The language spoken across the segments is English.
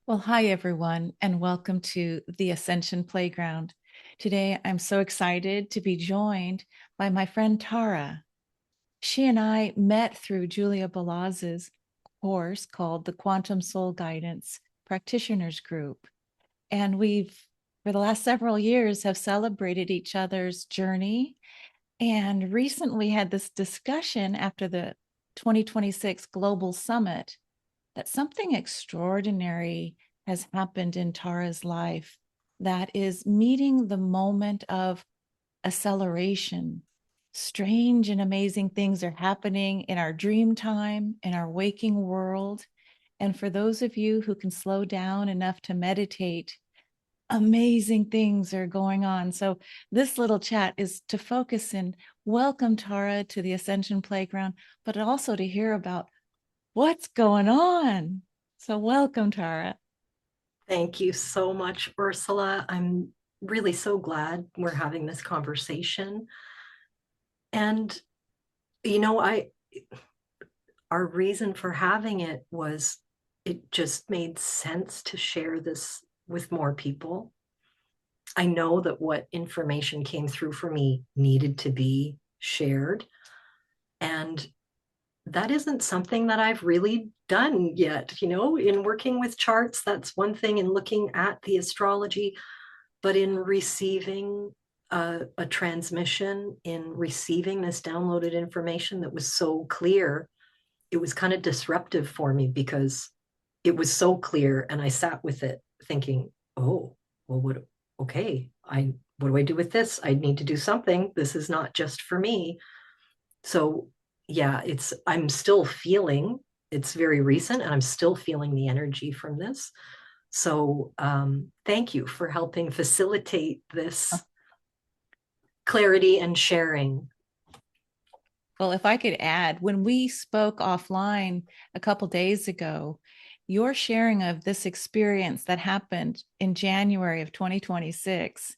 Well, hi, everyone, and welcome to the Ascension Playground. Today, I'm so excited to be joined by my friend Tara. She and I met through Julia Balaz's course called the Quantum Soul Guidance Practitioners Group. And for the last several years, have celebrated each other's journey and recently had this discussion after the 2026 Global Summit that something extraordinary has happened in Tara's life that is meeting the moment of acceleration. Strange and amazing things are happening in our dream time, in our waking world. And for those of you who can slow down enough to meditate, amazing things are going on. So this little chat is to focus and welcome Tara to the Ascension Playground, but also to hear about what's going on. So welcome, Tara. Thank you so much, Ursula. I'm really so glad we're having this conversation. And, you know, our reason for having it was it just made sense to share this with more people. I know that what information came through for me needed to be shared. And that isn't something that I've really done yet. In working with charts, that's one thing, in looking at the astrology, but in receiving a transmission, in receiving this downloaded information that was so clear, it was kind of disruptive for me because it was so clear. And I sat with it thinking, oh, well, what do I do with this? I need to do something. This is not just for me. So yeah, I'm still feeling, it's very recent and I'm still feeling the energy from this. So thank you for helping facilitate this clarity and sharing. Well, if I could add, when we spoke offline a couple days ago, your sharing of this experience that happened in January of 2026,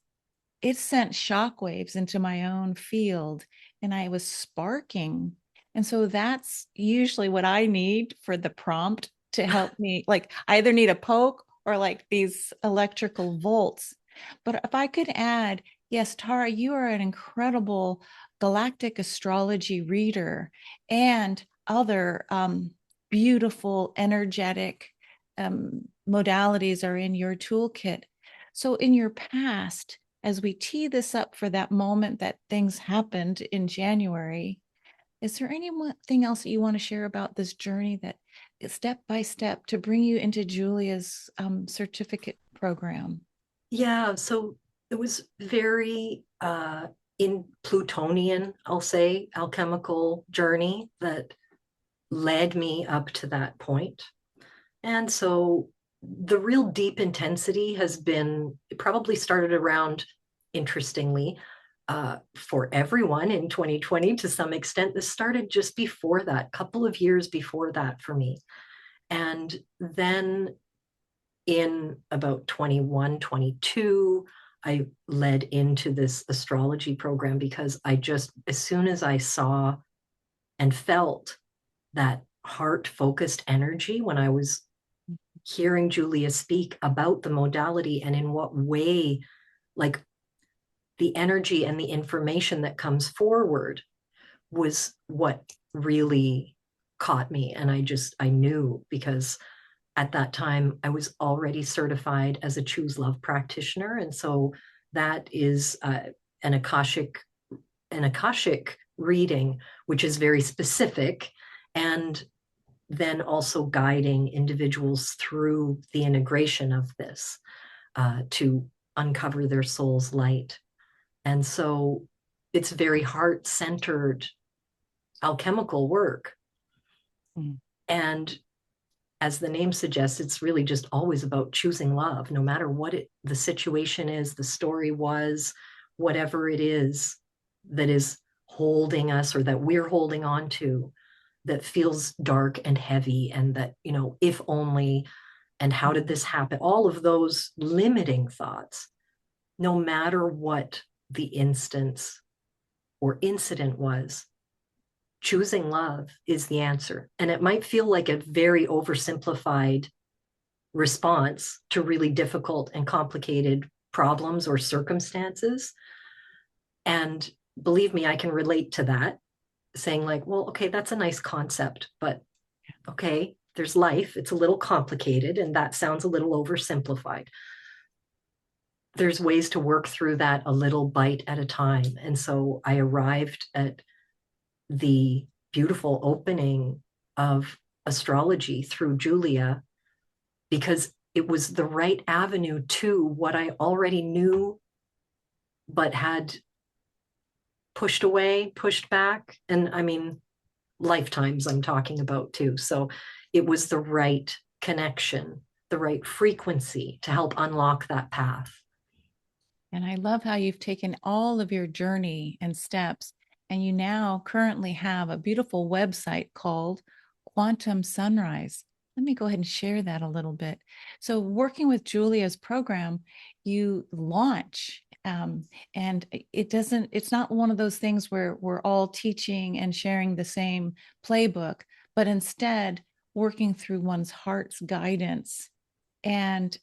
it sent shockwaves into my own field and I was sparking. And so that's usually what I need for the prompt to help me. Like, I either need a poke or like these electrical volts. But if I could add, yes, Tara, you are an incredible galactic astrology reader and other beautiful, energetic modalities are in your toolkit. So, in your past, as we tee this up for that moment that things happened in January, is there anything else that you want to share about this journey that step by step to bring you into Julia's certificate program? Yeah, so it was very in Plutonian, I'll say, alchemical journey that led me up to that point. And so the real deep intensity has been, it probably started around, interestingly, for everyone in 2020 to some extent. This started just before that, couple of years before that for me. And then in about 21, 22, I led into this astrology program because as soon as I saw and felt that heart focused energy when I was hearing Julia speak about the modality and in what way, like the energy and the information that comes forward was what really caught me. And I knew, because at that time I was already certified as a Choose Love practitioner. And so that is an Akashic reading, which is very specific, and then also guiding individuals through the integration of this to uncover their soul's light. And so it's very heart-centered alchemical work. Mm. And as the name suggests, it's really just always about choosing love, no matter what the situation is, the story was, whatever it is that is holding us or that we're holding on to, that feels dark and heavy, and that, if only, and how did this happen? All of those limiting thoughts, no matter what the instance or incident was, choosing love is the answer. And it might feel like a very oversimplified response to really difficult and complicated problems or circumstances. And believe me, I can relate to that, saying like, well, okay, that's a nice concept, but okay, there's life. It's a little complicated, and that sounds a little oversimplified. There's ways to work through that a little bite at a time. And so I arrived at the beautiful opening of astrology through Julia because it was the right avenue to what I already knew, but had pushed away, pushed back. And I mean, lifetimes I'm talking about too. So it was the right connection, the right frequency to help unlock that path. And I love how you've taken all of your journey and steps, and you now currently have a beautiful website called Quantum Sunrise. Let me go ahead and share that a little bit. So, working with Julia's program, you launch, and it's not one of those things where we're all teaching and sharing the same playbook, but instead working through one's heart's guidance. And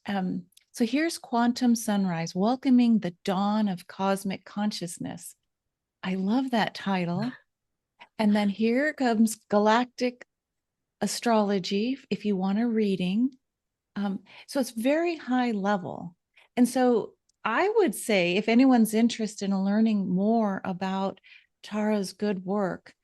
so here's Quantum Sunrise, welcoming the dawn of cosmic consciousness. I love that title. And then here comes Galactic Astrology, if you want a reading. So it's very high level. And so I would say if anyone's interested in learning more about Tara's good work,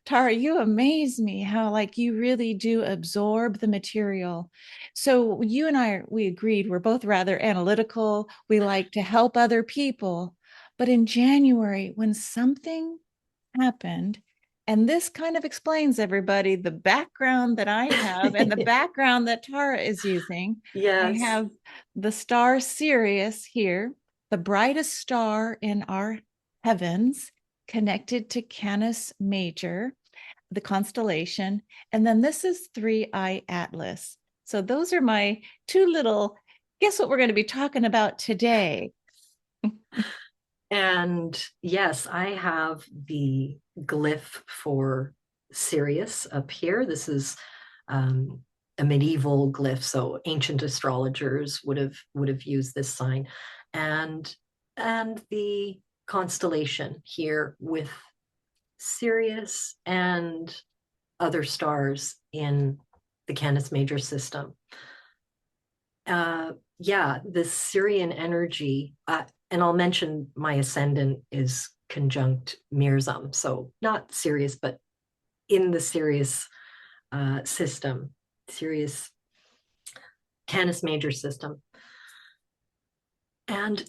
Tara, you amaze me how like you really do absorb the material. So you and we agreed we're both rather analytical. We like to help other people. But in January, when something happened, and this kind of explains everybody the background that I have and the background that Tara is using. Yes. I have the star Sirius here, the brightest star in our heavens, connected to Canis Major, the constellation. And then this is 3iAtlas. So those are my two little, guess what we're going to be talking about today? And yes, I have the glyph for Sirius up here. This is a medieval glyph, so ancient astrologers would have used this sign, and the constellation here with Sirius and other stars in the Canis Major system. Yeah, the Sirian energy, and I'll mention my ascendant is conjunct 𝗲𝗏, so not Sirius, but in the Sirius system, Sirius Canis Major system. And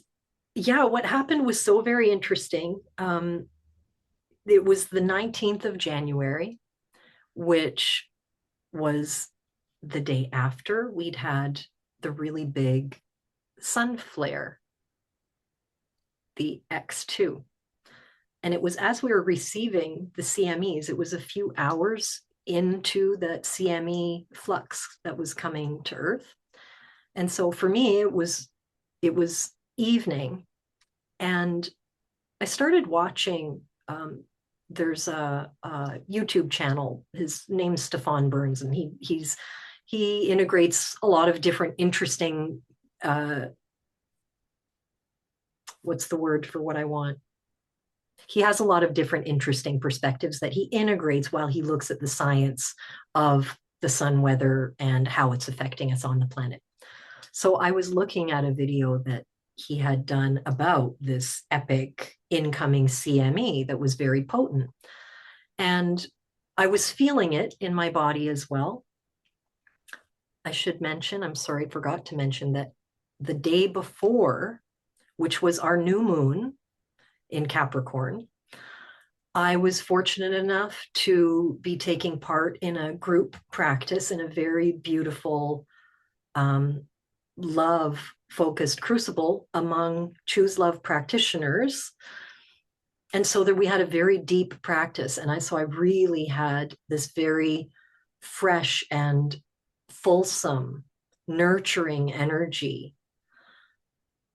yeah, what happened was so very interesting. It was the 19th of January, which was the day after we'd had the really big sun flare, the X2. And it was as we were receiving the CMEs, it was a few hours into the CME flux that was coming to Earth. And so for me, it was evening, and I started watching. There's a YouTube channel. His name's 𝗲𝗏𝗃𝗀𝗃, and he integrates a lot of different interesting. What's the word for what I want? He has a lot of different interesting perspectives that he integrates while he looks at the science of the sun weather and how it's affecting us on the planet. So I was looking at a video that he had done about this epic incoming CME that was very potent. And I was feeling it in my body as well. I should mention, I'm sorry, I forgot to mention that the day before, which was our new moon in Capricorn, I was fortunate enough to be taking part in a group practice in a very beautiful love-focused crucible among Choose Love practitioners. And so that we had a very deep practice. And so I really had this very fresh and fulsome, nurturing energy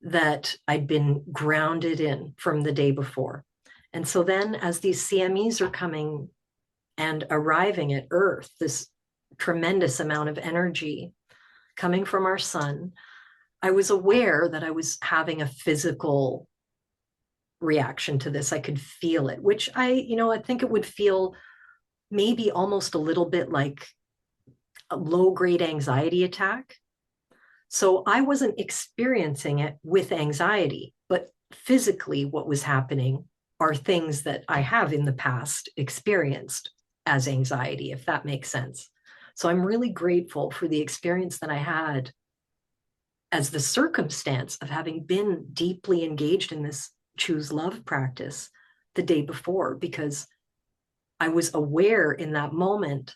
that I'd been grounded in from the day before. And so then as these CMEs are coming and arriving at Earth, this tremendous amount of energy coming from our sun, I was aware that I was having a physical reaction to this. I could feel it, which I think it would feel maybe almost a little bit like a low-grade anxiety attack. So I wasn't experiencing it with anxiety, but physically what was happening are things that I have in the past experienced as anxiety, if that makes sense. So I'm really grateful for the experience that I had as the circumstance of having been deeply engaged in this choose love practice the day before, because I was aware in that moment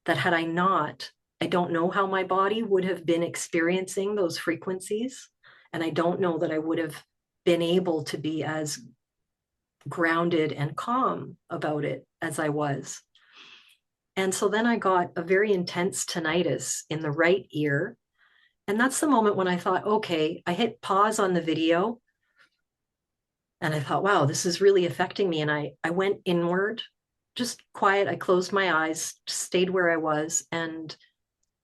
that had I not, I don't know how my body would have been experiencing those frequencies. And I don't know that I would have been able to be as grounded and calm about it as I was. And so then I got a very intense tinnitus in the right ear. And that's the moment when I thought, okay, I hit pause on the video. And I thought, wow, this is really affecting me. And I went inward, just quiet. I closed my eyes, stayed where I was. And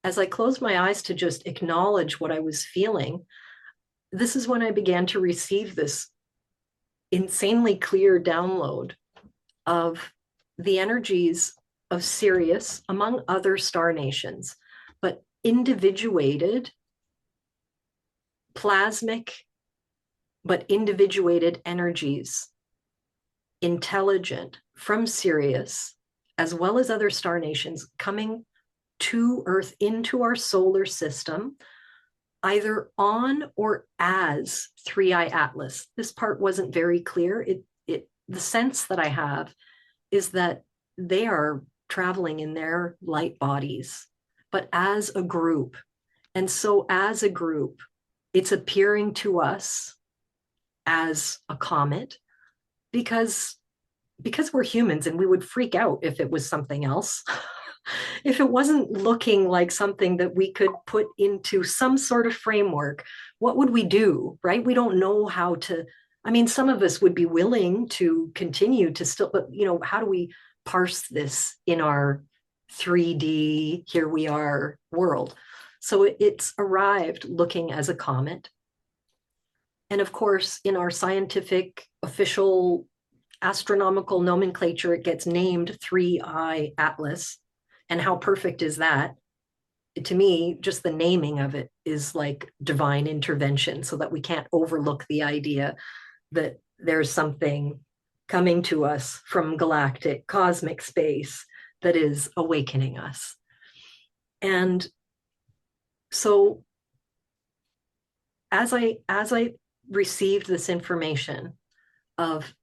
as I closed my eyes to just acknowledge what I was feeling, this is when I began to receive this insanely clear download of the energies of Sirius, among other star nations, but individuated, plasmic, but individuated energies, intelligent from Sirius, as well as other star nations, coming to Earth, into our solar system, either on or as 3iAtlas. This part wasn't very clear. The sense that I have is that they are traveling in their light bodies, but as a group. And so as a group, it's appearing to us as a comet because we're humans and we would freak out if it was something else. If it wasn't looking like something that we could put into some sort of framework, what would we do, right? We don't know how to, I mean, some of us would be willing to continue to still, but how do we parse this in our 3D, here we are world? So it's arrived looking as a comet. And of course, in our scientific official astronomical nomenclature, it gets named 3iAtlas. And how perfect is that? To me, just the naming of it is like divine intervention, so that we can't overlook the idea that there's something coming to us from galactic cosmic space that is awakening us. And so as I received this information of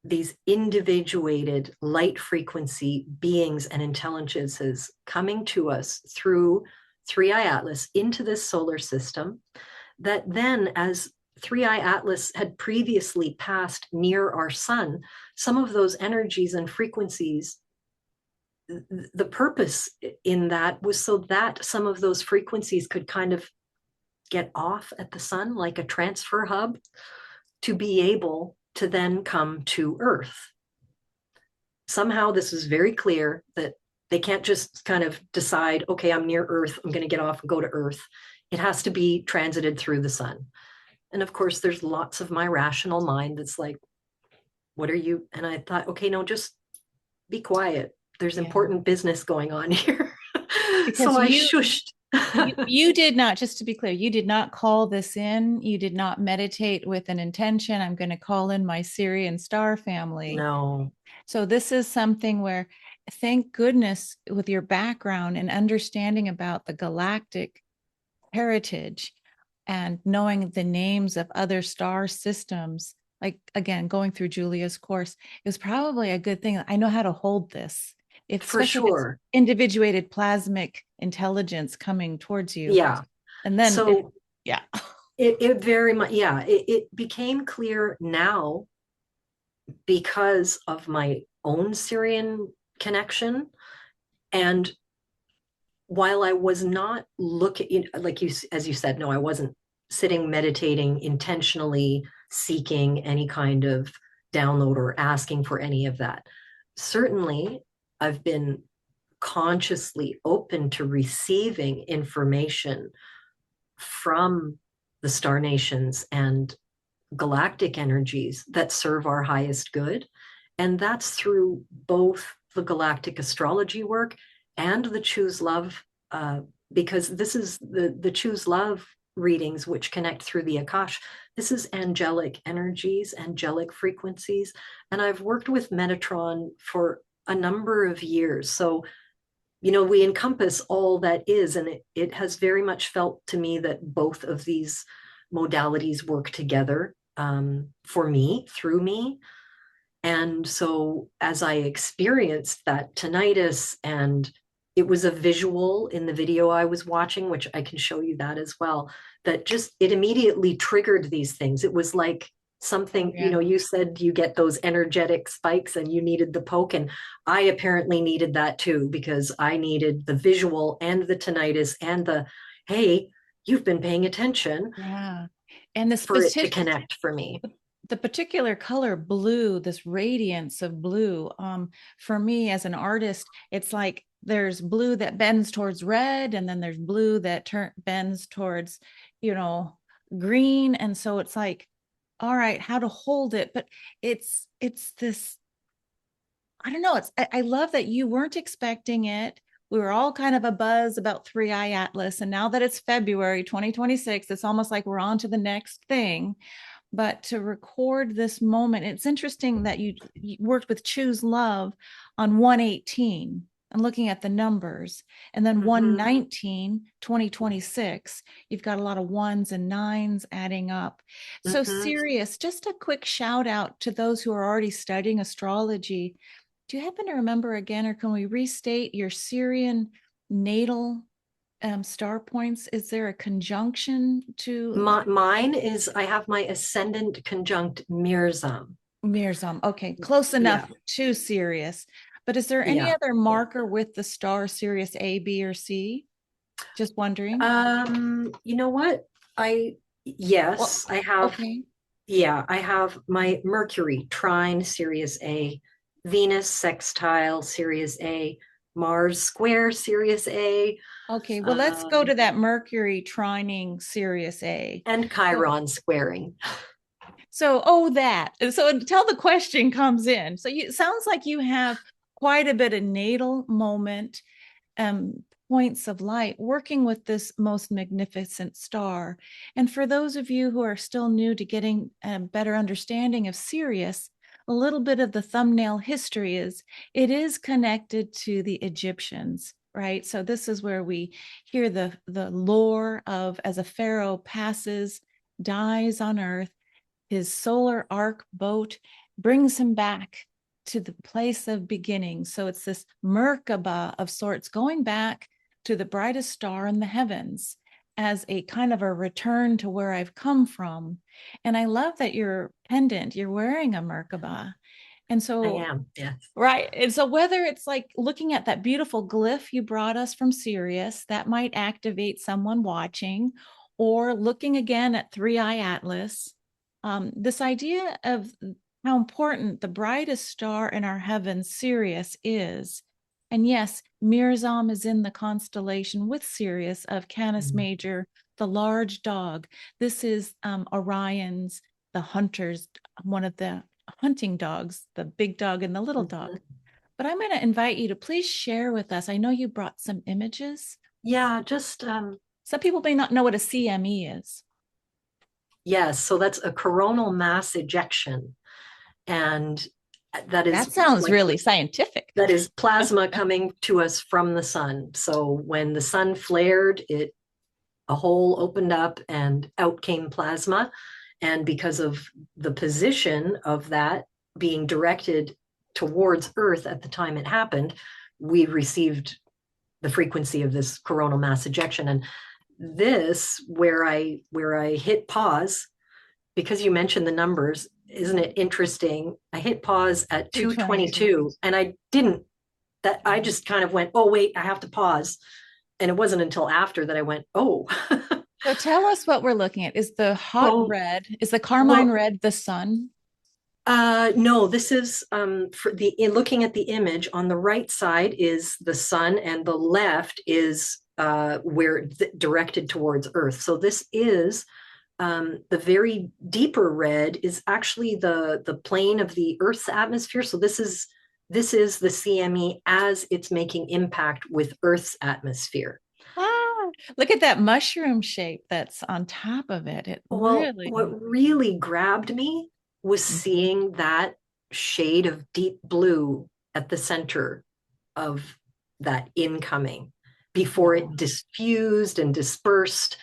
these individuated light frequency beings and intelligences coming to us through 3iAtlas into this solar system, that then as 3iAtlas had previously passed near our sun, some of those energies and frequencies, the purpose in that was so that some of those frequencies could kind of get off at the sun like a transfer hub to be able to then come to Earth. Somehow this is very clear that they can't just kind of decide, okay, I'm near Earth, I'm going to get off and go to Earth. It has to be transited through the sun. And of course, there's lots of my rational mind that's like, what are you? And I thought, okay, no, just be quiet. There's important business going on here. So I shushed. You did not, just to be clear, you did not call this in. You did not meditate with an intention. I'm going to call in my Sirian star family. No. So this is something where, thank goodness, with your background and understanding about the galactic heritage and knowing the names of other star systems, like, again, going through Julia's course, it was probably a good thing. I know how to hold this. For sure. Individuated plasmic intelligence coming towards you. Yeah. And then, so it very much, it became clear now because of my own Sirian connection. And while I was not looking, like you, as you said, no, I wasn't sitting, meditating, intentionally seeking any kind of download or asking for any of that. Certainly, I've been consciously open to receiving information from the star nations and galactic energies that serve our highest good. And that's through both the galactic astrology work and the Choose Love, because this is the Choose Love readings, which connect through the Akash. This is angelic energies, angelic frequencies. And I've worked with Metatron for a number of years. So, we encompass all that is, and it has very much felt to me that both of these modalities work together for me, through me. And so as I experienced that tinnitus, and it was a visual in the video I was watching, which I can show you that as well, that just, it immediately triggered these things. It was like something, you said you get those energetic spikes and you needed the poke. And I apparently needed that too, because I needed the visual and the tinnitus and the, hey, you've been paying attention. Yeah. And the for it to connect for me. The particular color blue, this radiance of blue, for me as an artist, it's like there's blue that bends towards red, and then there's blue that bends towards, green. And so it's like, all right, how to hold it. But it's this, I don't know. I love that you weren't expecting it. We were all kind of a buzz about 3iAtlas. And now that it's February 2026, it's almost like we're on to the next thing. But to record this moment, it's interesting that you worked with Choose Love on 118 and looking at the numbers. And then 119, 2026, you've got a lot of ones and nines adding up. So Sirius, just a quick shout out to those who are already studying astrology. Do you happen to remember again, or can we restate your Sirian natal star points? Is there a conjunction to mine? Is I have my ascendant conjunct 𝗲𝗄𝗯𝘃. Okay, close enough to Sirius. But is there any other marker with the star Sirius A, B, or C? Just wondering. You know what? I have. Okay. Yeah, I have my Mercury trine Sirius A, Venus sextile Sirius A, Mars square Sirius A. Okay, well, let's go to that Mercury trining Sirius A. And Chiron squaring. So, So until the question comes in. So it sounds like you have quite a bit of natal moment, points of light working with this most magnificent star. And for those of you who are still new to getting a better understanding of Sirius, a little bit of the thumbnail history is it is connected to the Egyptians, right? So this is where we hear the lore of, as a pharaoh passes, dies on earth, his solar arc boat brings him back to the place of beginning. So it's this 𝗻𝗂𝗃𝗀 of sorts, going back to the brightest star in the heavens as a kind of a return to where I've come from. And I love that your pendant, you're wearing a 𝗻𝗂𝗃𝗀. And so I am, yes. Right. And so whether it's like looking at that beautiful glyph you brought us from Sirius, that might activate someone watching, or looking again at 3iAtlas, this idea of how important the brightest star in our heavens, Sirius, is. And yes, 𝗲𝗄𝗯 is in the constellation with Sirius of Canis Major, the large dog. This is Orion's, the hunter's, one of the hunting dogs, the big dog and the little dog. But I'm going to invite you to please share with us. I know you brought some images. Yeah, just some people may not know what a CME is. Yes, so that's a coronal mass ejection. And that sounds really scientific. That is plasma coming to us from the sun. So when the sun flared, a hole opened up and out came plasma. And because of the position of that being directed towards Earth at the time it happened, we received the frequency of this coronal mass ejection. And this, where I hit pause, because you mentioned the numbers, isn't it interesting? I hit pause at 222 and I just kind of went, oh, wait, I have to pause. And it wasn't until after that I went, oh. So tell us what we're looking at. Is the hot red, is the carmine red the sun? No, this is for the in looking at the image on the right side is the sun, and the left is where directed towards Earth. So this is the very deeper red is actually the plane of the Earth's atmosphere. So this is the CME as it's making impact with Earth's atmosphere. Ah, look at that mushroom shape that's on top of it. It Well, really. what really grabbed me was seeing that shade of deep blue at the center of that incoming before Wow. it diffused and dispersed.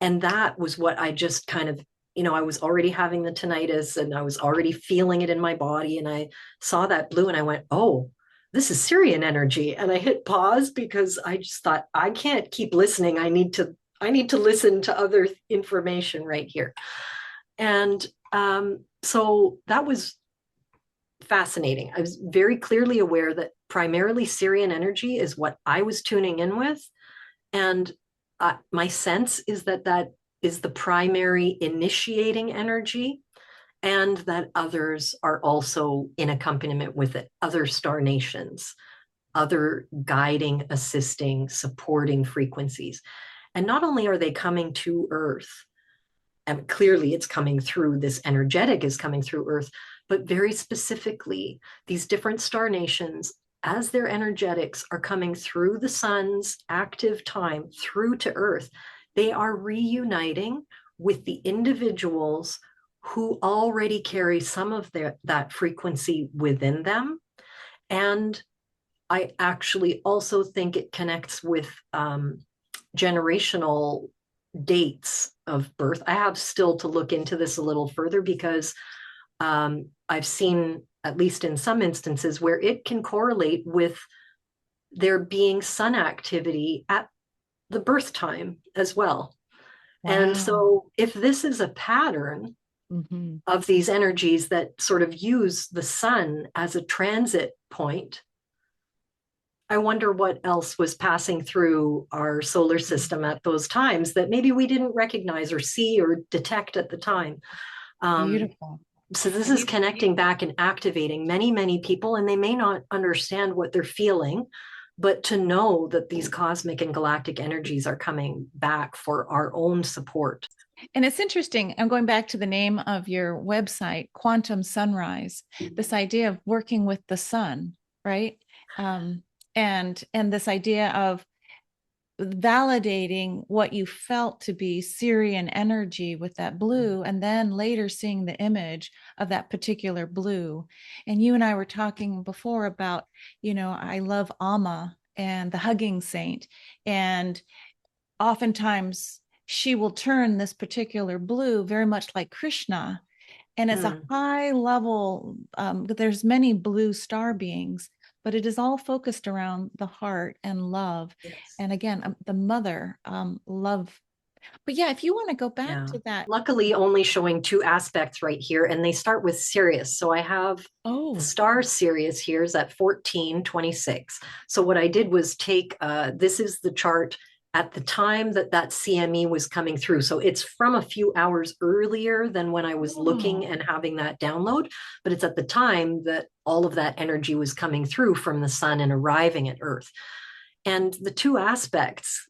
And that was what I just kind of, I was already having the tinnitus and I was already feeling it in my body. And I saw that blue and I went, oh, this is Sirian energy. And I hit pause because I just thought, I can't keep listening. I need to listen to other information right here. And so that was fascinating. I was very clearly aware that primarily Sirian energy is what I was tuning in with. And my sense is that that is the primary initiating energy, and that others are also in accompaniment with it, other star nations, other guiding, assisting, supporting frequencies. And not only are they coming to Earth, and clearly it's coming through, this energetic is coming through Earth, but very specifically, these different star nations, as their energetics are coming through the sun's active time through to Earth, they are reuniting with the individuals who already carry some of that frequency within them. And I actually also think it connects with generational dates of birth. I have still to look into this a little further because I've seen, at least in some instances, where it can correlate with there being sun activity at the birth time as well. And Wow. so, if this is a pattern Hmm. of these energies that sort of use the sun as a transit point, I wonder what else was passing through our solar system at those times that maybe we didn't recognize or see or detect at the time. Um, Beautiful. so this Have is you? connecting back and activating many, many people, and they may not understand what they're feeling, but to know that these cosmic and galactic energies are coming back for our own support. And it's interesting. I'm going back to the name of your website, Quantum Sunrise. This idea of working with the sun, right? Um, and this idea of validating what you felt to be Syrian energy with that blue, and then later seeing the image of that particular blue. And you and I were talking before about, I love Amma and the hugging saint. And oftentimes she will turn this particular blue very much like Krishna. And it's a Mm, high level, there's many blue star beings, but it is all focused around the heart and love. yes. And again, the mother, love. But yeah, if you want to go back Yeah. to that. Luckily, only showing two aspects right here, and they start with Sirius. So I have the Oh, star Sirius here is at 1426. So what I did was take, this is the chart at the time that that CME was coming through. So it's from a few hours earlier than when I was looking oh, and having that download, but it's at the time that all of that energy was coming through from the sun and arriving at Earth. And the two aspects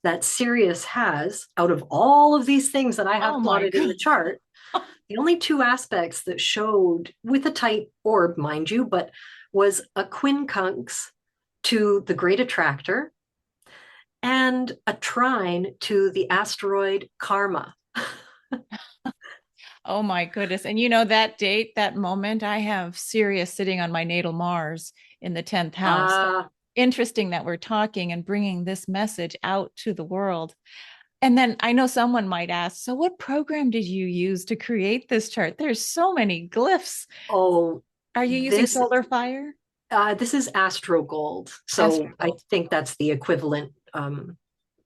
that Sirius has out of all of these things that I oh have my plotted in God. the chart, the only two aspects that showed with a tight orb, mind you, but was a quincunx to the great attractor and a trine to the asteroid Karma. Oh my goodness. And that date, that moment, I have Sirius sitting on my natal Mars in the 10th house. So Uh, interesting that we're talking and bringing this message out to the world. And then I know someone might ask, so what program did you use to create this chart? There's so many glyphs. oh, Are you using this Solar Fire? this is Astro Gold, so I Astrogold. think that's the equivalent.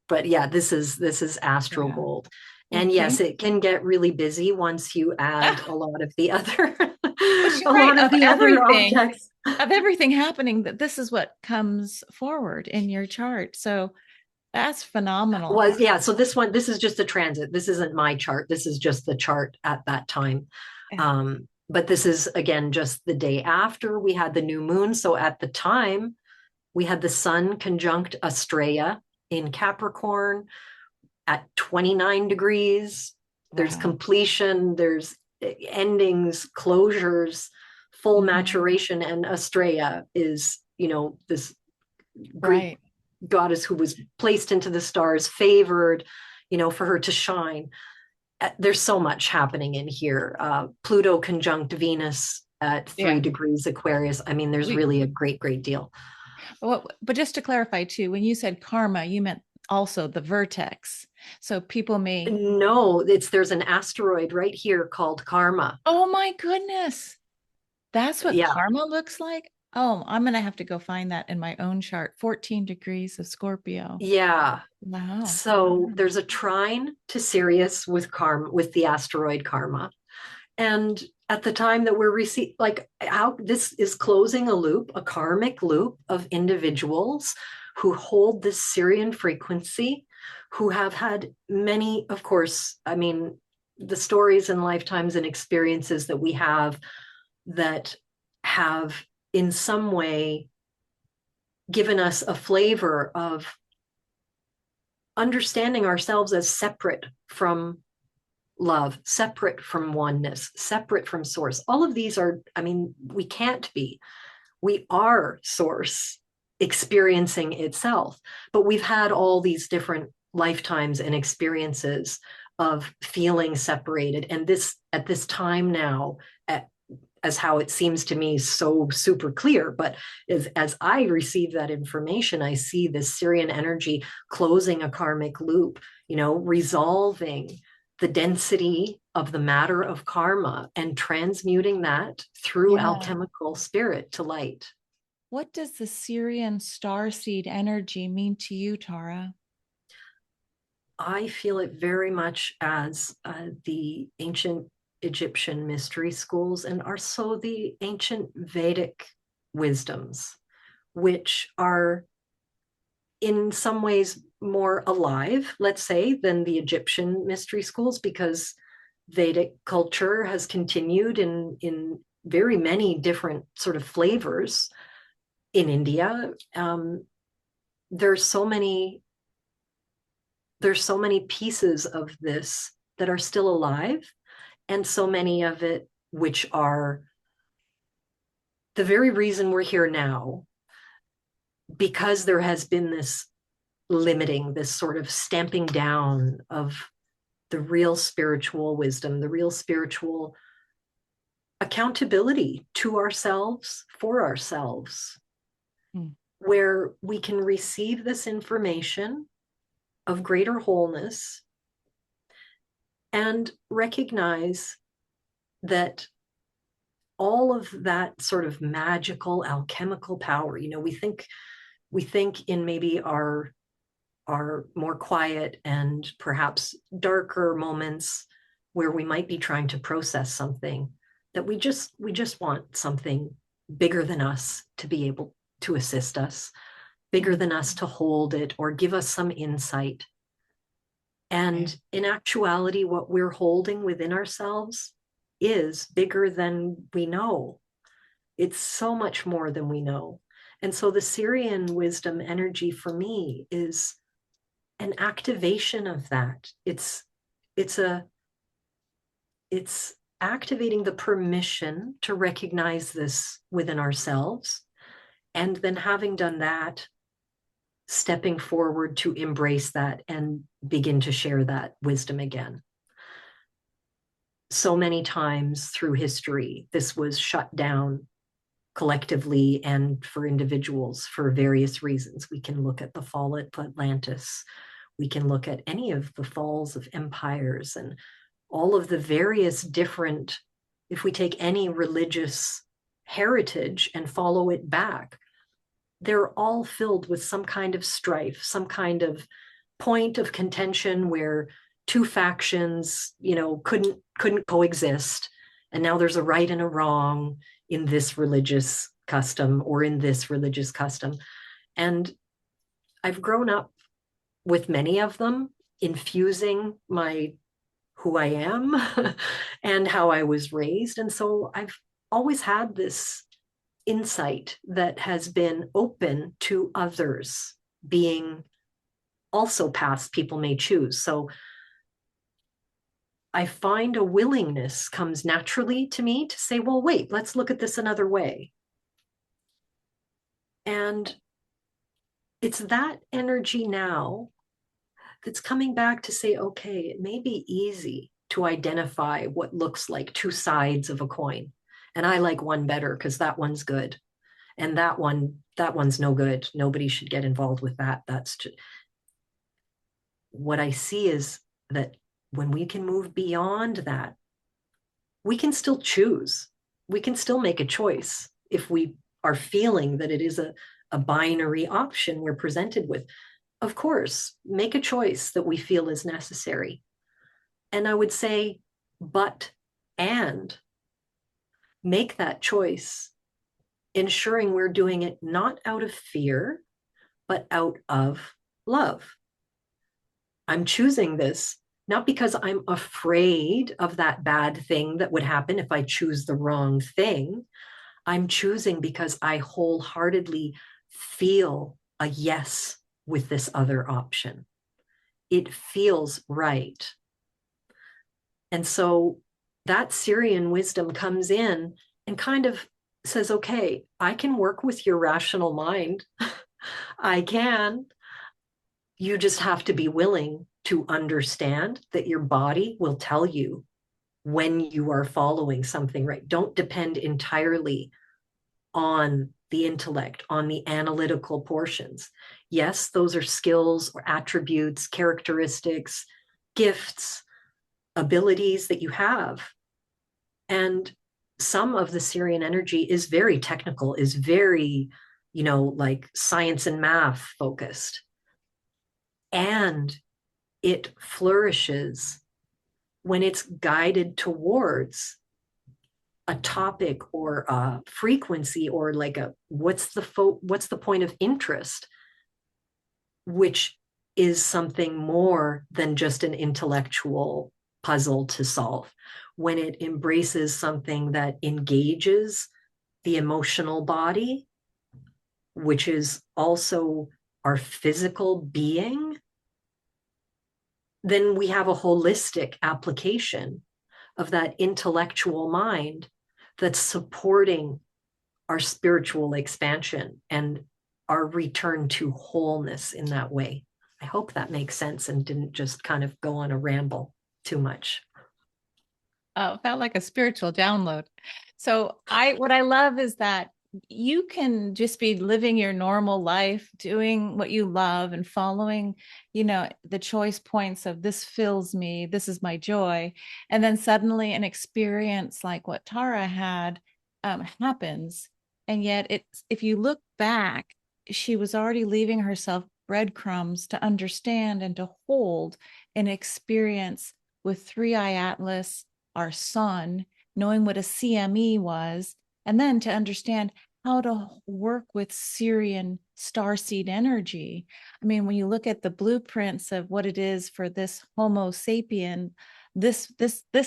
But yeah, this is Astro Yeah. Gold. And Okay. yes, it can get really busy once you add a lot of the other But you're a right, lot of the other objects. of everything happening, that this is what comes forward in your chart. So that's phenomenal. Was yeah, so this is just a transit. This isn't my chart. This is just the chart at that time. Yeah. Um, but this is again just the day after we had the new moon. So at the time, we had the sun conjunct Astraea in Capricorn at 29 degrees. There's Wow. completion, there's endings, closures, full maturation. And Astraea is, this Greek Right. goddess who was placed into the stars, favored, for her to shine. There's so much happening in here. Pluto conjunct Venus at 3 Yeah. degrees Aquarius. I mean, there's We, really a great deal. well, but just to clarify too, when you said karma, you meant also the vertex. So people may, No, there's an asteroid right here called Karma. oh my goodness, that's what Yeah, karma looks like. Oh, I'm going to have to go find that in my own chart. 14 degrees of Scorpio. yeah. Wow. So there's a trine to Sirius with Karma, with the asteroid Karma. And at the time that we're receiving, like how this is closing a loop, a karmic loop of individuals who hold this Sirian frequency, who have had many, of course, I mean, the stories and lifetimes and experiences that we have that have in some way given us a flavor of understanding ourselves as separate from love, separate from oneness, separate from source. All of these are, I mean, we can't be. We are source experiencing itself, but we've had all these different lifetimes and experiences of feeling separated. And this, at this time now, as how it seems to me so super clear, but as I receive that information, I see this Sirian energy closing a karmic loop, resolving the density of the matter of karma and transmuting that through Yeah. alchemical spirit to light. What does the Syrian starseed energy mean to you, Tara? I feel it very much as the ancient Egyptian mystery schools and also the ancient Vedic wisdoms, which are in some ways more alive, let's say, than the Egyptian mystery schools, because Vedic culture has continued in very many different sort of flavors in India. There's so many pieces of this that are still alive, and so many of it which are the very reason we're here now, because there has been this limiting, this sort of stamping down of the real spiritual wisdom, the real spiritual accountability to ourselves, for ourselves, Hmm. where we can receive this information of greater wholeness and recognize that all of that sort of magical alchemical power, we think in maybe our more quiet and perhaps darker moments where we might be trying to process something, that we just want something bigger than us to be able to assist us, bigger than us to hold it or give us some insight. And in actuality, what we're holding within ourselves is bigger than we know. It's so much more than we know. And so the Sirian wisdom energy for me is an activation of that. It's activating the permission to recognize this within ourselves. And then having done that, stepping forward to embrace that and begin to share that wisdom again. So many times through history, this was shut down collectively and for individuals for various reasons. We can look at the fall of Atlantis. We can look at any of the falls of empires and all of the various different, if we take any religious heritage and follow it back, they're all filled with some kind of strife, some kind of point of contention where two factions, couldn't coexist. And now there's a right and a wrong in this religious custom or in this religious custom. And I've grown up with many of them, infusing my who I am and how I was raised. And so I've always had this insight that has been open to others being also paths people may choose. So I find a willingness comes naturally to me to say, well, wait, let's look at this another way. And it's that energy now that's coming back to say, okay, it may be easy to identify what looks like two sides of a coin. And I like one better because that one's good. And that one's no good. Nobody should get involved with that. That's just, what I see is that when we can move beyond that, we can still choose. We can still make a choice if we are feeling that it is a binary option we're presented with. Of course, make a choice that we feel is necessary. And I would say, and make that choice, ensuring we're doing it not out of fear, but out of love. I'm choosing this not because I'm afraid of that bad thing that would happen if I choose the wrong thing. I'm choosing because I wholeheartedly feel a yes with this other option. It feels right. And so that Sirian wisdom comes in and kind of says, okay, I can work with your rational mind. I can. You just have to be willing to understand that your body will tell you when you are following something right. Don't depend entirely on the intellect, on the analytical portions. Yes, those are skills or attributes, characteristics, gifts, abilities that you have. And some of the Sirian energy is very technical, is very, like science and math focused. And it flourishes when it's guided towards a topic or a frequency or like what's the point of interest, which is something more than just an intellectual puzzle to solve. When it embraces something that engages the emotional body, which is also our physical being, then we have a holistic application of that intellectual mind that's supporting our spiritual expansion and our return to wholeness in that way. I hope that makes sense and didn't just kind of go on a ramble too much. Oh, felt like a spiritual download. So what I love is that you can just be living your normal life, doing what you love and following, the choice points of this fills me, this is my joy. And then suddenly an experience like what Tara had happens. And yet if you look back, she was already leaving herself breadcrumbs to understand and to hold an experience with 3iAtlas, our sun, knowing what a CME was, and then to understand how to work with Sirian starseed energy. I mean, when you look at the blueprints of what it is for this Homo sapien, this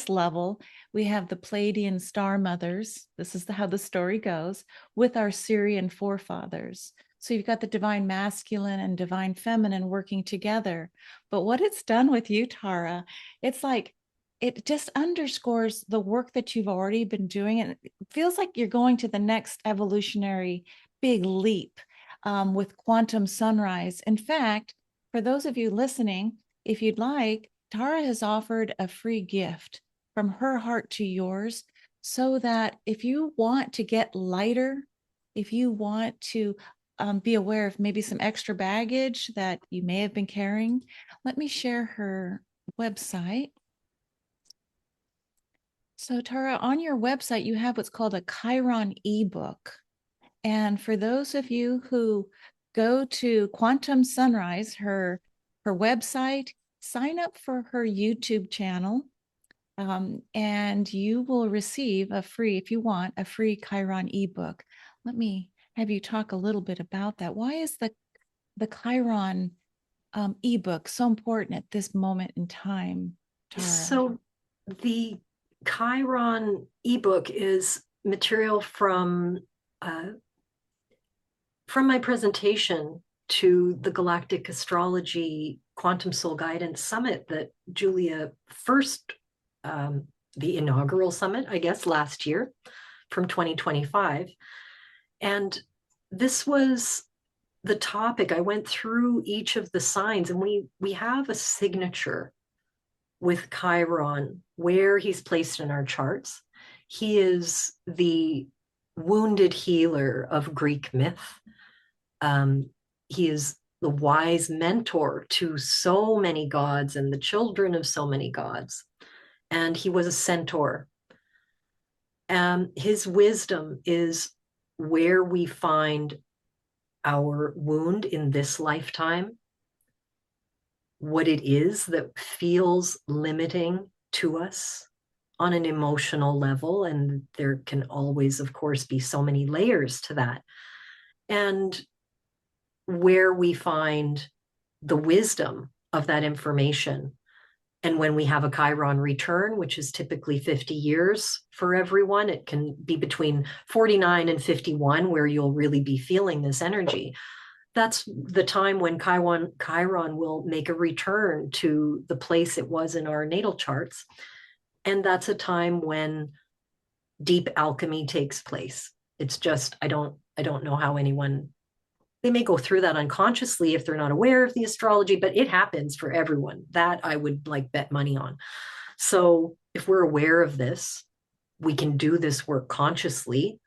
level, we have the Pleiadian star mothers. This is how the story goes with our Sirian forefathers. So you've got the divine masculine and divine feminine working together. But what it's done with you, Tara, it's like it just underscores the work that you've already been doing. And it feels like you're going to the next evolutionary big leap with Quantum Sunrise. In fact, for those of you listening, if you'd like, Tara has offered a free gift from her heart to yours, so that if you want to get lighter, if you want to be aware of maybe some extra baggage that you may have been carrying, let me share her website. So Tara, on your website, you have what's called a chiron-ebook. And for those of you who go to Quantum Sunrise, her website, sign up for her YouTube channel, and you will receive if you want, a free Chiron ebook. Let me have you talk a little bit about that. Why is the Chiron ebook so important at this moment in time, Tara? So the Chiron ebook is material from my presentation to the Galactic Astrology Quantum Soul Guidance Summit that Julia first, the inaugural summit, I guess, last year from 2025. And this was the topic. I went through each of the signs, and we have a signature with Chiron where he's placed in our charts. He is the wounded healer of Greek myth. He is the wise mentor to so many gods and the children of so many gods. And he was a centaur. His wisdom is where we find our wound in this lifetime, what it is that feels limiting to us on an emotional level. And there can always, of course, be so many layers to that. And where we find the wisdom of that information. And when we have a Chiron return, which is typically 50 years for everyone, it can be between 49 and 51 where you'll really be feeling this energy. That's the time when Chiron will make a return to the place it was in our natal charts. And that's a time when deep alchemy takes place. It's just, I don't know how anyone, they may go through that unconsciously if they're not aware of the astrology, but it happens for everyone. That I would like bet money on. So if we're aware of this, we can do this work consciously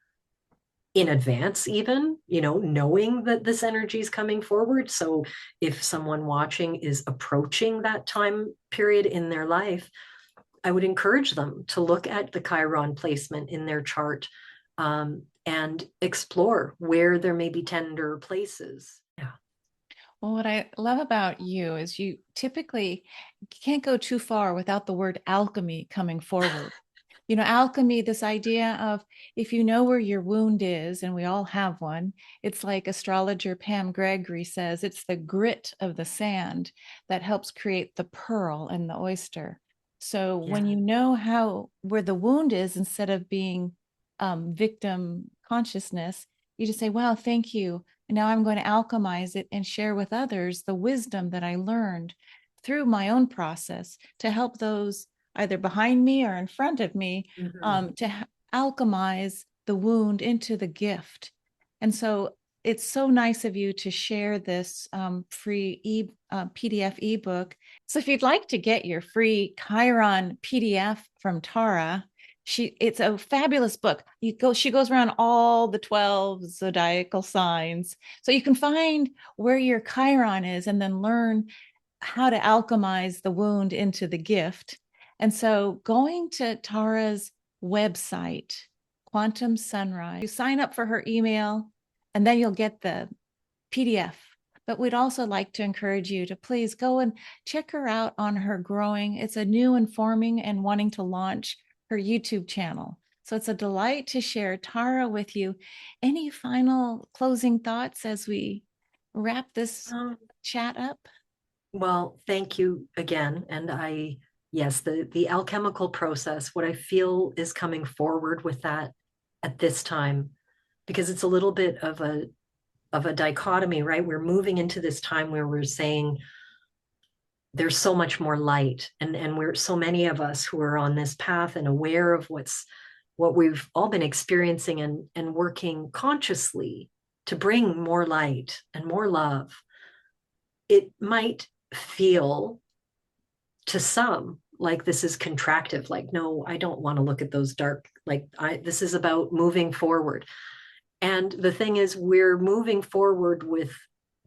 in advance, even, knowing that this energy is coming forward. So if someone watching is approaching that time period in their life, I would encourage them to look at the Chiron placement in their chart, and explore where there may be tender places. Yeah. Well, what I love about you is you typically can't go too far without the word alchemy coming forward. Alchemy, this idea of if you know where your wound is, and we all have one, it's like astrologer Pam Gregory says, it's the grit of the sand that helps create the pearl and the oyster. So when you know where the wound is, instead of being victim consciousness, you just say, wow, thank you. And now I'm going to alchemize it and share with others the wisdom that I learned through my own process to help those either behind me or in front of me, to alchemize the wound into the gift. And so it's so nice of you to share this free PDF ebook. So if you'd like to get your free Chiron PDF from Tara, it's a fabulous book. She goes around all the 12 zodiacal signs. So you can find where your Chiron is and then learn how to alchemize the wound into the gift. And so going to Tara's website, Quantum Sunrise, you sign up for her email, and then you'll get the PDF. But we'd also like to encourage you to please go and check her out on her growing. It's a new and forming and wanting to launch her YouTube channel. So it's a delight to share Tara with you. Any final closing thoughts as we wrap this chat up? Well, thank you again. And yes, the alchemical process, what I feel is coming forward with that at this time, because it's a little bit of a dichotomy, right? We're moving into this time where we're saying there's so much more light, and we're so many of us who are on this path and aware of what we've all been experiencing and working consciously to bring more light and more love. It might feel to some like this is contractive, like, no, I don't want to look at those dark, this is about moving forward. And the thing is, we're moving forward with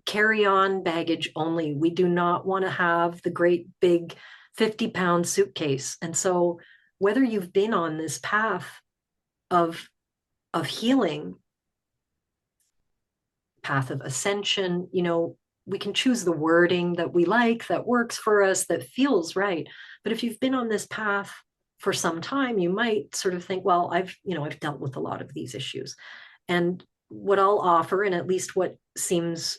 carry-on baggage only. We do not want to have the great big 50-pound suitcase. And so whether you've been on this path of healing, path of ascension, we can choose the wording that we like, that works for us, that feels right. But if you've been on this path for some time, you might sort of think, well, I've dealt with a lot of these issues. And what I'll offer, and at least what seems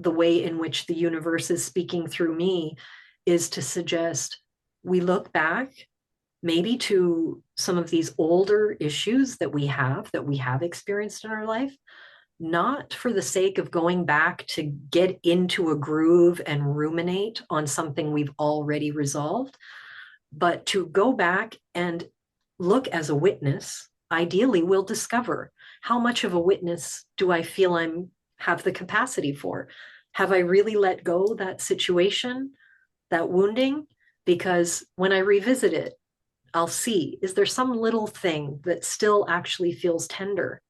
the way in which the universe is speaking through me, is to suggest we look back, maybe to some of these older issues that we have experienced in our life, not for the sake of going back to get into a groove and ruminate on something we've already resolved, but to go back and look as a witness. Ideally, we'll discover, how much of a witness do I feel I'm have the capacity for? Have I really let go that situation, that wounding? Because when I revisit it, I'll see, is there some little thing that still actually feels tender?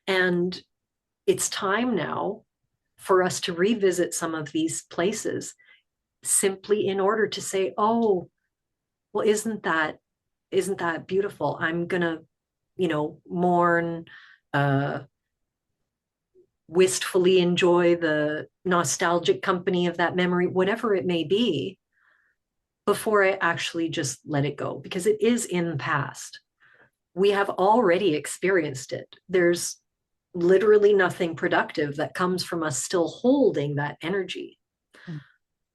And it's time now for us to revisit some of these places, simply in order to say, oh, well, isn't that beautiful? I'm gonna, mourn, uh, wistfully enjoy the nostalgic company of that memory, whatever it may be, before I actually just let it go, because it is in the past. We have already experienced it. There's literally nothing productive that comes from us still holding that energy. Mm.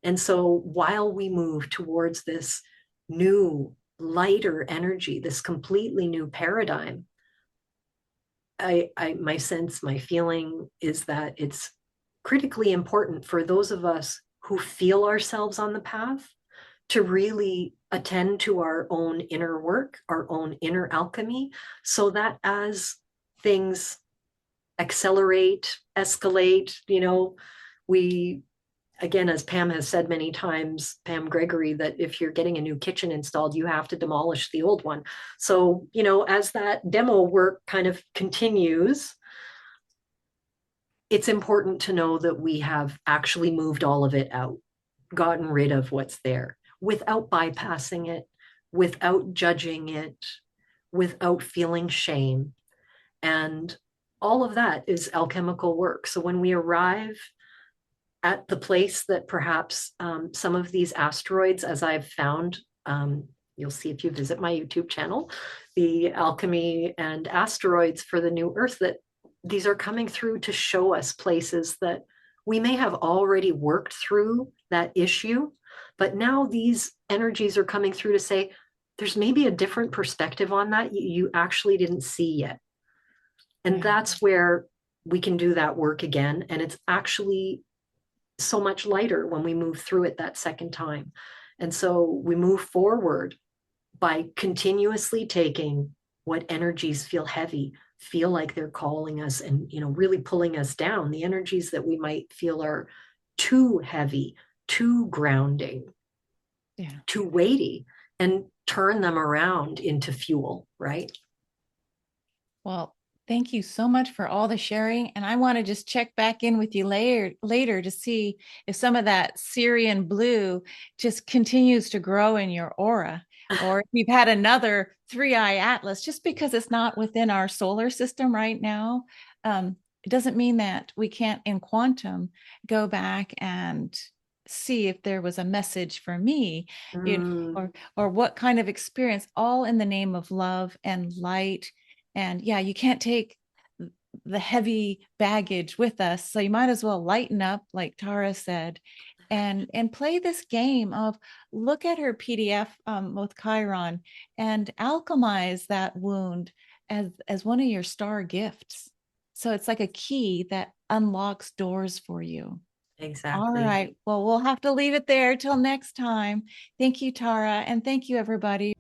And so while we move towards this new, lighter energy, this completely new paradigm, my sense, my feeling is that it's critically important for those of us who feel ourselves on the path to really attend to our own inner work, our own inner alchemy, so that as things accelerate, escalate, we, again, as Pam has said many times, Pam Gregory, that if you're getting a new kitchen installed, you have to demolish the old one. So, as that demo work kind of continues, it's important to know that we have actually moved all of it out, gotten rid of what's there without bypassing it, without judging it, without feeling shame. And all of that is alchemical work. So when we arrive at the place that perhaps some of these asteroids, as I've found, you'll see if you visit my YouTube channel, the alchemy and asteroids for the new Earth, that these are coming through to show us places that we may have already worked through that issue, but now these energies are coming through to say, there's maybe a different perspective on that you actually didn't see yet. And that's where we can do that work again. And it's actually so much lighter when we move through it that second time. And so we move forward by continuously taking what energies feel heavy, feel like they're calling us and, really pulling us down, the energies that we might feel are too heavy, too grounding, too weighty, and turn them around into fuel, right? Well, thank you so much for all the sharing. And I want to just check back in with you later to see if some of that Syrian blue just continues to grow in your aura, or if you've had another 3iAtlas, just because it's not within our solar system right now. It doesn't mean that we can't, in quantum, go back and see if there was a message for me, or what kind of experience, all in the name of love and light. And yeah, you can't take the heavy baggage with us. So you might as well lighten up, like Tara said, and play this game of look at her PDF with Chiron and alchemize that wound as one of your star gifts. So it's like a key that unlocks doors for you. Exactly. All right. Well, we'll have to leave it there till next time. Thank you, Tara. And thank you, everybody.